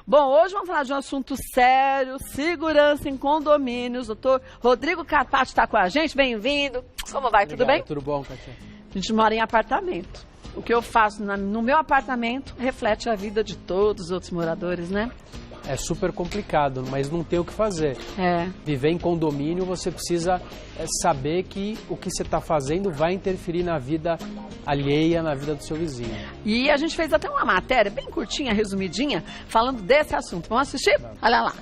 Bom, hoje vamos falar de um assunto sério, segurança em condomínios. Doutor Rodrigo Carpati está com a gente, bem-vindo. Como vai, tudo bem? Tudo bom, Katia? A gente mora em apartamento. O que eu faço no meu apartamento reflete a vida de todos os outros moradores, né? É super complicado, mas não tem o que fazer. É. Viver em condomínio, você precisa saber que o que você está fazendo vai interferir na vida alheia, na vida do seu vizinho. E a gente fez até uma matéria bem curtinha, resumidinha, falando desse assunto. Vamos assistir? Olha lá.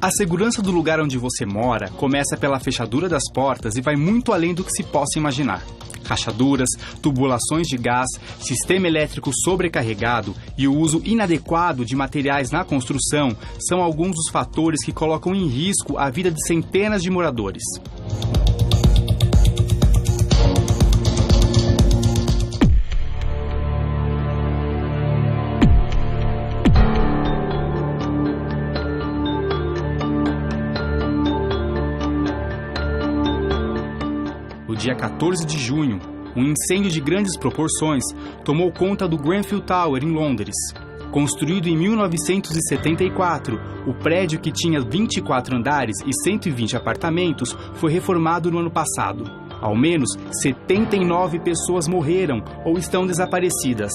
A segurança do lugar onde você mora começa pela fechadura das portas e vai muito além do que se possa imaginar. Rachaduras, tubulações de gás, sistema elétrico sobrecarregado e o uso inadequado de materiais na construção são alguns dos fatores que colocam em risco a vida de centenas de moradores. No dia 14 de junho, um incêndio de grandes proporções tomou conta do Grenfell Tower, em Londres. Construído em 1974, o prédio, que tinha 24 andares e 120 apartamentos, foi reformado no ano passado. Ao menos 79 pessoas morreram ou estão desaparecidas.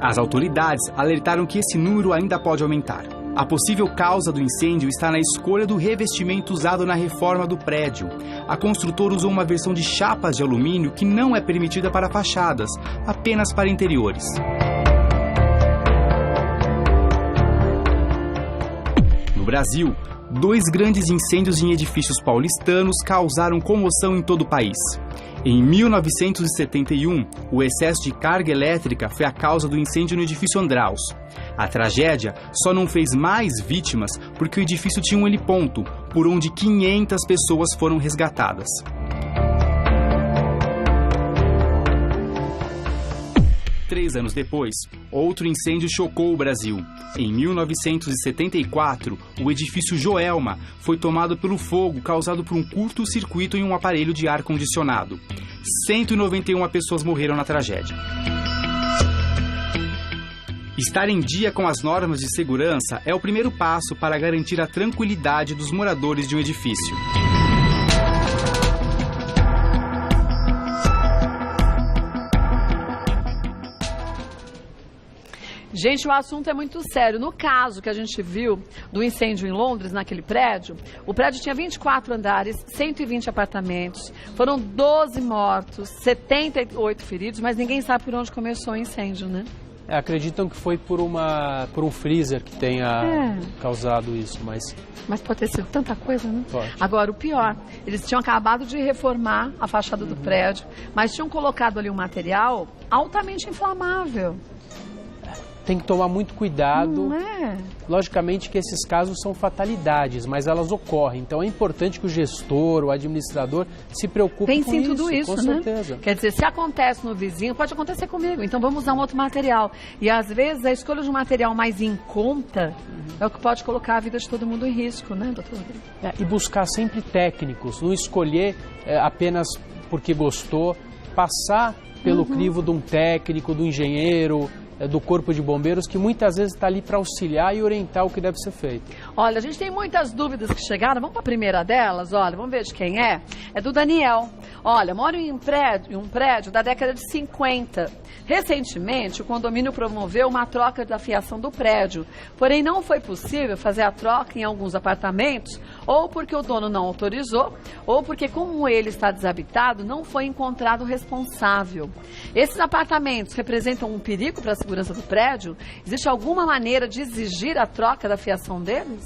As autoridades alertaram que esse número ainda pode aumentar. A possível causa do incêndio está na escolha do revestimento usado na reforma do prédio. A construtora usou uma versão de chapas de alumínio que não é permitida para fachadas, apenas para interiores. No Brasil, 2 grandes incêndios em edifícios paulistanos causaram comoção em todo o país. Em 1971, o excesso de carga elétrica foi a causa do incêndio no edifício Andraus. A tragédia só não fez mais vítimas porque o edifício tinha um heliponto, por onde 500 pessoas foram resgatadas. Três anos depois, outro incêndio chocou o Brasil. Em 1974, o edifício Joelma foi tomado pelo fogo causado por um curto-circuito em um aparelho de ar-condicionado. 191 pessoas morreram na tragédia. Estar em dia com as normas de segurança é o primeiro passo para garantir a tranquilidade dos moradores de um edifício. Gente, o assunto é muito sério. No caso que a gente viu do incêndio em Londres, naquele prédio, o prédio tinha 24 andares, 120 apartamentos, foram 12 mortos, 78 feridos, mas ninguém sabe por onde começou o incêndio, né? Acreditam que foi por um freezer que tenha causado isso, mas pode ter sido tanta coisa, né? Pode. Agora, o pior, eles tinham acabado de reformar a fachada do prédio, mas tinham colocado ali um material altamente inflamável. tem que tomar muito cuidado. Não é? Logicamente que esses casos são fatalidades, mas elas ocorrem. Então é importante que o gestor, o administrador, se preocupe com isso. Pense em tudo isso, com certeza. Quer dizer, se acontece no vizinho, pode acontecer comigo. Então vamos usar um outro material. E às vezes a escolha de um material mais em conta é o que pode colocar a vida de todo mundo em risco, né, doutor Rodrigo? E buscar sempre técnicos, não escolher apenas porque gostou, passar pelo crivo de um técnico, do engenheiro, do corpo de bombeiros, que muitas vezes está ali para auxiliar e orientar o que deve ser feito. Olha, a gente tem muitas dúvidas que chegaram. Vamos para a primeira delas? Olha, vamos ver de quem é. É do Daniel. Olha, moro em um prédio da década de 50. Recentemente, o condomínio promoveu uma troca da fiação do prédio. Porém, não foi possível fazer a troca em alguns apartamentos, ou porque o dono não autorizou, ou porque, como ele está desabitado, não foi encontrado o responsável. Esses apartamentos representam um perigo para a segurança do prédio? Existe alguma maneira de exigir a troca da fiação deles?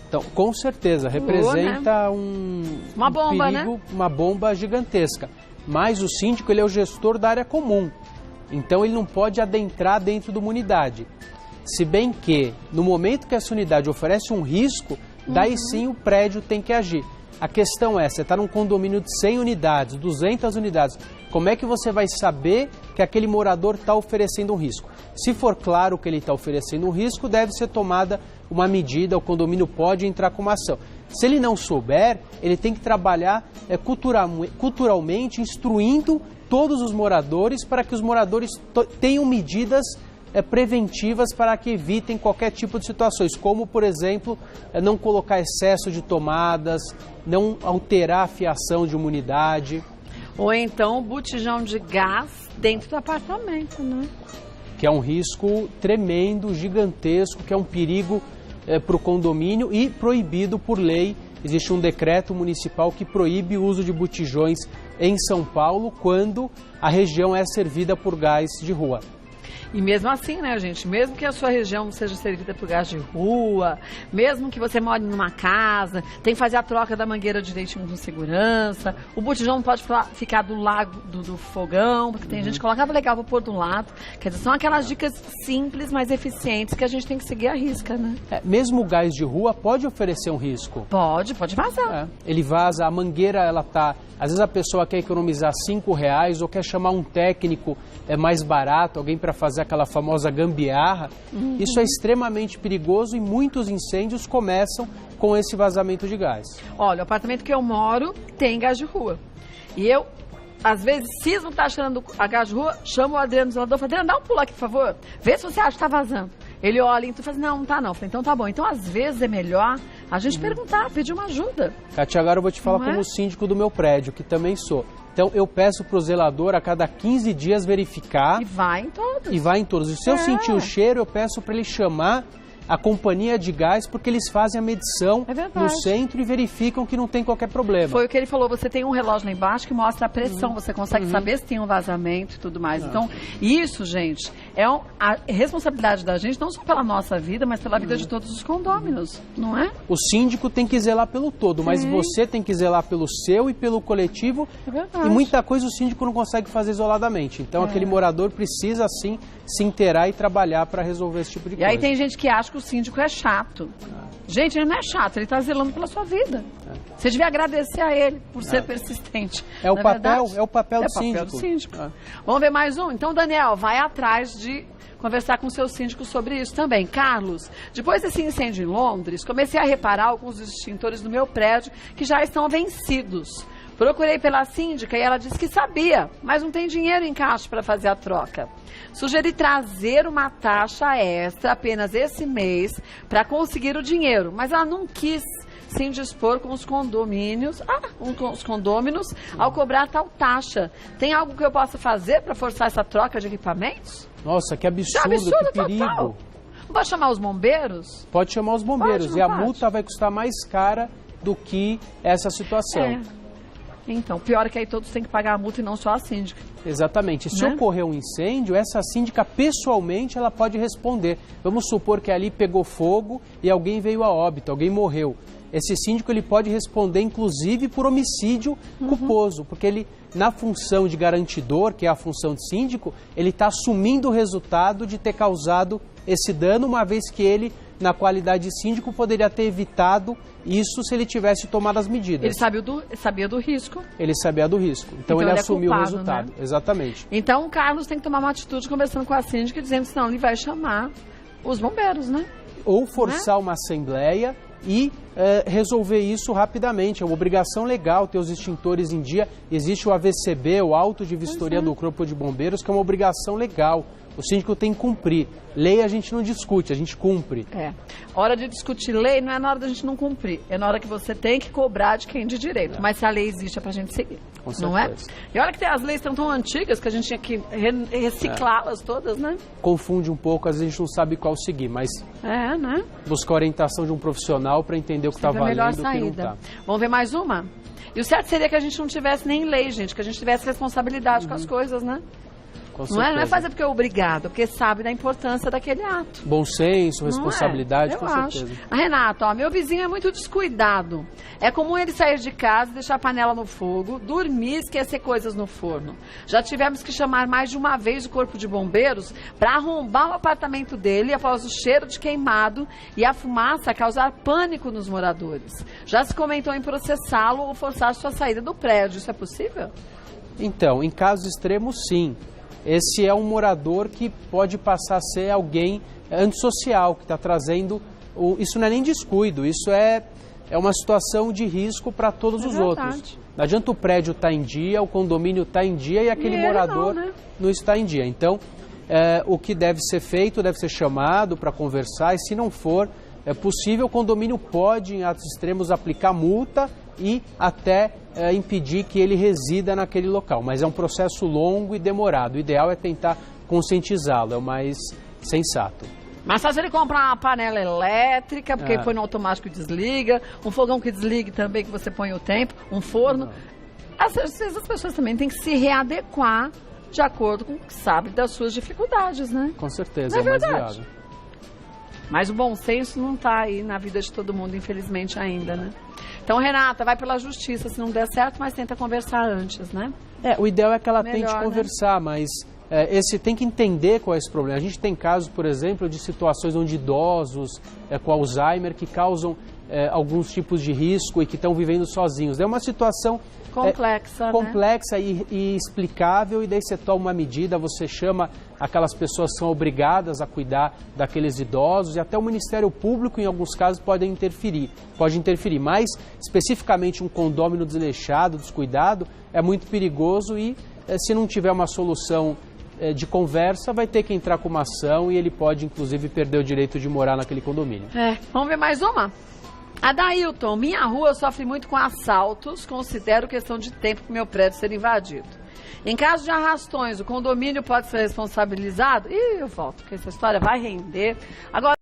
Então, com certeza, representa uma bomba, perigo, né? Uma bomba gigantesca. Mas o síndico, ele é o gestor da área comum. Então, ele não pode adentrar dentro de uma unidade. Se bem que, no momento que essa unidade oferece um risco, daí sim o prédio tem que agir. A questão é, você está num condomínio de 100 unidades, 200 unidades, como é que você vai saber que aquele morador está oferecendo um risco? Se for claro que ele está oferecendo um risco, deve ser tomada uma medida, o condomínio pode entrar com uma ação. Se ele não souber, ele tem que trabalhar culturalmente, instruindo todos os moradores para que os moradores tenham medidas preventivas para que evitem qualquer tipo de situações, como, por exemplo, não colocar excesso de tomadas, não alterar a fiação de uma unidade. Ou então botijão de gás dentro do apartamento, né? Que é um risco tremendo, gigantesco, que é um perigo para o condomínio e proibido por lei. Existe um decreto municipal que proíbe o uso de botijões em São Paulo quando a região é servida por gás de rua. E mesmo assim, né, gente, mesmo que a sua região seja servida por gás de rua, mesmo que você more numa casa, tem que fazer a troca da mangueira direitinho com segurança, o botijão não pode ficar do lado do fogão, porque tem gente que coloca, legal, vou pôr do lado. Quer dizer, são aquelas dicas simples, mas eficientes que a gente tem que seguir à risca, né? Mesmo o gás de rua pode oferecer um risco. Pode vazar. Ele vaza, a mangueira, ela tá... Às vezes a pessoa quer economizar R$5 ou quer chamar um técnico mais barato, alguém para fazer aquela famosa gambiarra. Isso é extremamente perigoso e muitos incêndios começam com esse vazamento de gás. Olha, o apartamento que eu moro tem gás de rua. E eu, às vezes, cismo está cheirando a gás de rua, chamo o Adriano do zelador, falo, Adriano, dá um pulo aqui, por favor, vê se você acha que está vazando. Ele olha e fala, não tá não. Eu falei, então tá bom. Então, às vezes, é melhor a gente perguntar, pedir uma ajuda. Kátia, agora eu vou te falar como síndico do meu prédio, que também sou. Então, eu peço para o zelador a cada 15 dias verificar. E vai em todos. E vai em todos. E se eu sentir o cheiro, eu peço para ele chamar a companhia de gás, porque eles fazem a medição no centro e verificam que não tem qualquer problema. Foi o que ele falou, você tem um relógio lá embaixo que mostra a pressão, você consegue saber se tem um vazamento e tudo mais. Então, isso, gente, é a responsabilidade da gente, não só pela nossa vida, mas pela vida de todos os condôminos, não é? O síndico tem que zelar pelo todo, mas você tem que zelar pelo seu e pelo coletivo. É verdade. E muita coisa o síndico não consegue fazer isoladamente. Então, aquele morador precisa, sim, se inteirar e trabalhar para resolver esse tipo de coisa. E aí tem gente que acha que o síndico é chato. Gente, ele não é chato, ele está zelando pela sua vida. Você devia agradecer a ele por ser persistente. É o papel do síndico. Vamos ver mais um? Então, Daniel, vai atrás de conversar com o seu síndico sobre isso também. Carlos, depois desse incêndio em Londres, comecei a reparar alguns extintores do meu prédio que já estão vencidos. Procurei pela síndica e ela disse que sabia, mas não tem dinheiro em caixa para fazer a troca. Sugeri trazer uma taxa extra apenas esse mês para conseguir o dinheiro, mas ela não quis se indispor com os condôminos ao cobrar tal taxa. Tem algo que eu possa fazer para forçar essa troca de equipamentos? Nossa, que absurdo, que perigo. Total. Não pode chamar os bombeiros? Pode chamar os bombeiros e a multa vai custar mais cara do que essa situação. Então, pior é que aí todos têm que pagar a multa e não só a síndica. Exatamente. Se ocorrer um incêndio, essa síndica pessoalmente ela pode responder. Vamos supor que ali pegou fogo e alguém veio a óbito, alguém morreu. Esse síndico ele pode responder inclusive por homicídio culposo, porque ele, na função de garantidor, que é a função de síndico, ele está assumindo o resultado de ter causado esse dano, uma vez que ele, na qualidade de síndico, poderia ter evitado isso se ele tivesse tomado as medidas. Ele sabia do risco. Ele sabia do risco. Então ele assumiu o resultado. Né? Exatamente. Então o Carlos tem que tomar uma atitude conversando com a síndica, dizendo que senão ele vai chamar os bombeiros, né? Ou forçar uma assembleia e resolver isso rapidamente. É uma obrigação legal ter os extintores em dia. Existe o AVCB, o Auto de Vistoria do Corpo de Bombeiros, que é uma obrigação legal. O síndico tem que cumprir. Lei a gente não discute, a gente cumpre. Hora de discutir lei não é na hora da gente não cumprir. É na hora que você tem que cobrar de quem de direito. Mas se a lei existe é pra gente seguir. Com não certeza. E olha que as leis estão tão antigas que a gente tinha que reciclá-las todas, né? Confunde um pouco, às vezes a gente não sabe qual seguir, mas né? Buscar a orientação de um profissional para entender o que está valendo e o que não está. Vamos ver mais uma? E o certo seria que a gente não tivesse nem lei, gente, que a gente tivesse responsabilidade com as coisas, né? Não é fazer porque é obrigado, porque sabe da importância daquele ato. Bom senso, responsabilidade, com certeza. A Renata, meu vizinho é muito descuidado. É comum ele sair de casa, deixar a panela no fogo, dormir e esquecer coisas no forno. Já tivemos que chamar mais de uma vez o corpo de bombeiros para arrombar o apartamento dele após o cheiro de queimado e a fumaça causar pânico nos moradores. Já se comentou em processá-lo ou forçar sua saída do prédio. Isso é possível? Então, em casos extremos, sim. Esse é um morador que pode passar a ser alguém antissocial, que está trazendo... Isso não é nem descuido, isso é é uma situação de risco para todos os outros. Não adianta o prédio estar em dia, o condomínio estar em dia e aquele morador não está em dia. Então, o que deve ser feito, deve ser chamado para conversar, e se não for possível, o condomínio pode, em atos extremos, aplicar multa e até impedir que ele resida naquele local. Mas é um processo longo e demorado. O ideal é tentar conscientizá-lo, é o mais sensato. Mas só se ele comprar uma panela elétrica, porque põe no automático e desliga, um fogão que desligue também, que você põe o tempo, um forno. Às vezes as pessoas também têm que se readequar de acordo com o que sabe das suas dificuldades, né? Com certeza, não é mais verdade? viável. Mas o bom senso não está aí na vida de todo mundo, infelizmente, ainda, né? Então, Renata, vai pela justiça, se não der certo, mas tenta conversar antes, né? O ideal é que ela Melhor, tente conversar, mas tem que entender qual é esse problema. A gente tem casos, por exemplo, de situações onde idosos com Alzheimer que causam alguns tipos de risco e que estão vivendo sozinhos. É uma situação complexa e explicável, e daí você toma uma medida, você chama aquelas pessoas que são obrigadas a cuidar daqueles idosos, e até o Ministério Público, em alguns casos, pode interferir. Mas, especificamente, um condômino desleixado, descuidado, é muito perigoso e, se não tiver uma solução de conversa, vai ter que entrar com uma ação e ele pode, inclusive, perder o direito de morar naquele condomínio. Vamos ver mais uma? Adailton, minha rua sofre muito com assaltos, considero questão de tempo para o meu prédio ser invadido. Em caso de arrastões, o condomínio pode ser responsabilizado? Eu volto, porque essa história vai render. Agora,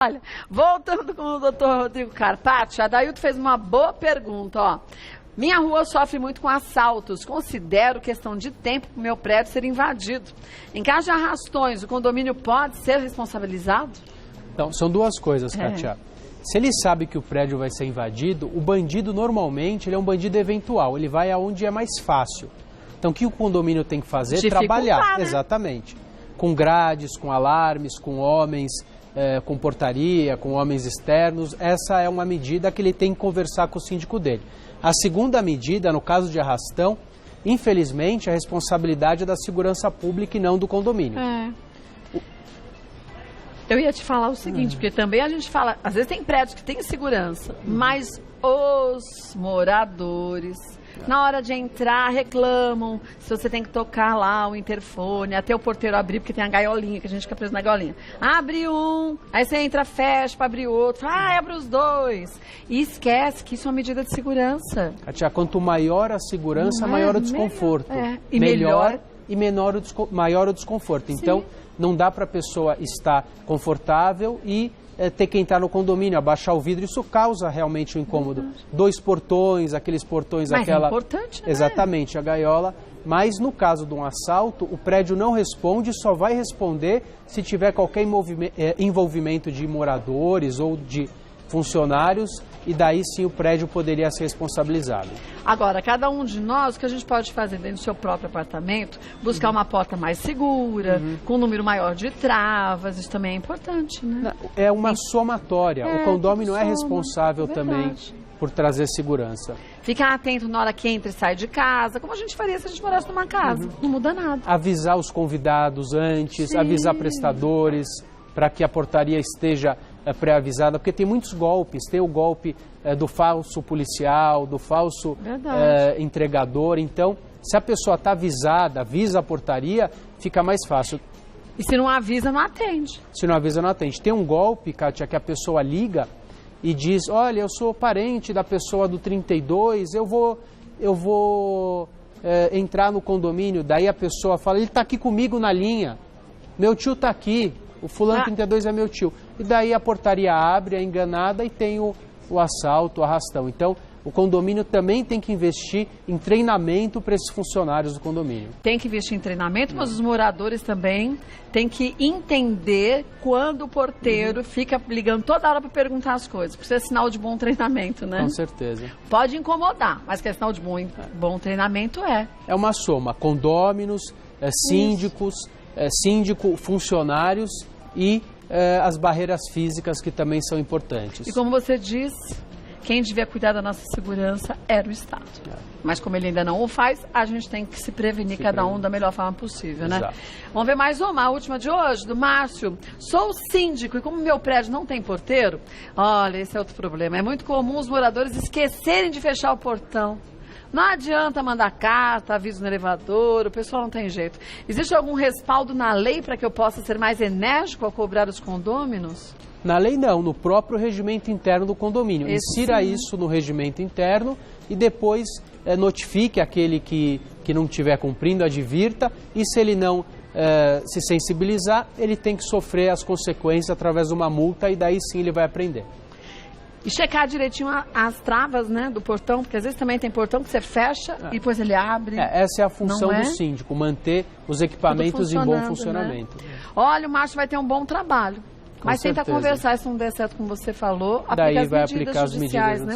Olha, voltando com o doutor Rodrigo Carpati, a Dailton fez uma boa pergunta, ó. Minha rua sofre muito com assaltos. Considero questão de tempo para o meu prédio ser invadido. Em caso de arrastões, o condomínio pode ser responsabilizado? Então, são duas coisas, Kátia. Se ele sabe que o prédio vai ser invadido, o bandido normalmente ele é um bandido eventual. Ele vai aonde é mais fácil. Então, o que o condomínio tem que fazer é trabalhar. Né? Exatamente. Com grades, com alarmes, com homens, com portaria, com homens externos. Essa é uma medida que ele tem que conversar com o síndico dele. A segunda medida, no caso de arrastão, infelizmente, a responsabilidade é da segurança pública e não do condomínio. Eu ia te falar o seguinte, porque também a gente fala, às vezes tem prédios que tem segurança, mas os moradores, na hora de entrar, reclamam se você tem que tocar lá o interfone, até o porteiro abrir, porque tem a gaiolinha, que a gente fica preso na gaiolinha. Abre um, aí você entra, fecha para abrir outro, abre os dois. E esquece que isso é uma medida de segurança. Kátia, quanto maior a segurança, maior o desconforto. E melhor e maior o desconforto. Sim. Então, não dá para a pessoa estar confortável e ter que entrar no condomínio, abaixar o vidro. Isso causa realmente um incômodo. Dois portões, aqueles portões, mas aquela... é importante, né? Exatamente, a gaiola. Mas no caso de um assalto, o prédio não responde, só vai responder se tiver qualquer envolvimento de moradores ou de funcionários, e daí sim o prédio poderia ser responsabilizado. Agora, cada um de nós, o que a gente pode fazer dentro do seu próprio apartamento, buscar uma porta mais segura, com um número maior de travas, isso também é importante, né? É uma somatória, o condomínio não é responsável também por trazer segurança. Ficar atento na hora que entra e sai de casa, como a gente faria se a gente morasse numa casa, não muda nada. Avisar os convidados antes, avisar prestadores, para que a portaria esteja pré-avisada, porque tem muitos golpes, tem o golpe do falso policial, do falso entregador, então se a pessoa está avisada, avisa a portaria, fica mais fácil. E se não avisa, não atende. Se não avisa, não atende. Tem um golpe, Kátia, que a pessoa liga e diz, olha, eu sou parente da pessoa do 32, eu vou entrar no condomínio, daí a pessoa fala, ele está aqui comigo na linha, meu tio está aqui, o fulano 32 é meu tio. E daí a portaria abre, é enganada e tem o assalto, o arrastão. Então, o condomínio também tem que investir em treinamento para esses funcionários do condomínio. Tem que investir em treinamento, mas os moradores também têm que entender quando o porteiro fica ligando toda hora para perguntar as coisas. Porque isso é sinal de bom treinamento, né? Com certeza. Pode incomodar, mas que é sinal de bom treinamento é. É uma soma, condôminos, síndicos, síndico, funcionários e as barreiras físicas que também são importantes. E como você disse, quem devia cuidar da nossa segurança era o Estado. Mas como ele ainda não o faz, a gente tem que se prevenir um da melhor forma possível, né? Vamos ver mais uma, a última de hoje, do Márcio. Sou síndico e como meu prédio não tem porteiro, olha, esse é outro problema. É muito comum os moradores esquecerem de fechar o portão. Não adianta mandar carta, aviso no elevador, o pessoal não tem jeito. Existe algum respaldo na lei para que eu possa ser mais enérgico ao cobrar os condôminos? Na lei não, no próprio regimento interno do condomínio. Insira isso no regimento interno e depois notifique aquele que não estiver cumprindo, advirta, e se ele não se sensibilizar, ele tem que sofrer as consequências através de uma multa e daí sim ele vai aprender. E checar direitinho as travas, né, do portão, porque às vezes também tem portão que você fecha e depois ele abre. Essa é a função do síndico, manter os equipamentos em bom funcionamento. Né? Olha, o Márcio vai ter um bom trabalho. Mas tenta conversar, se não der certo como você falou, daí vai aplicar as medidas, né?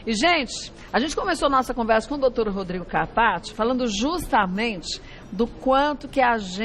E, gente, a gente começou nossa conversa com o doutor Rodrigo Carpati, falando justamente do quanto que a gente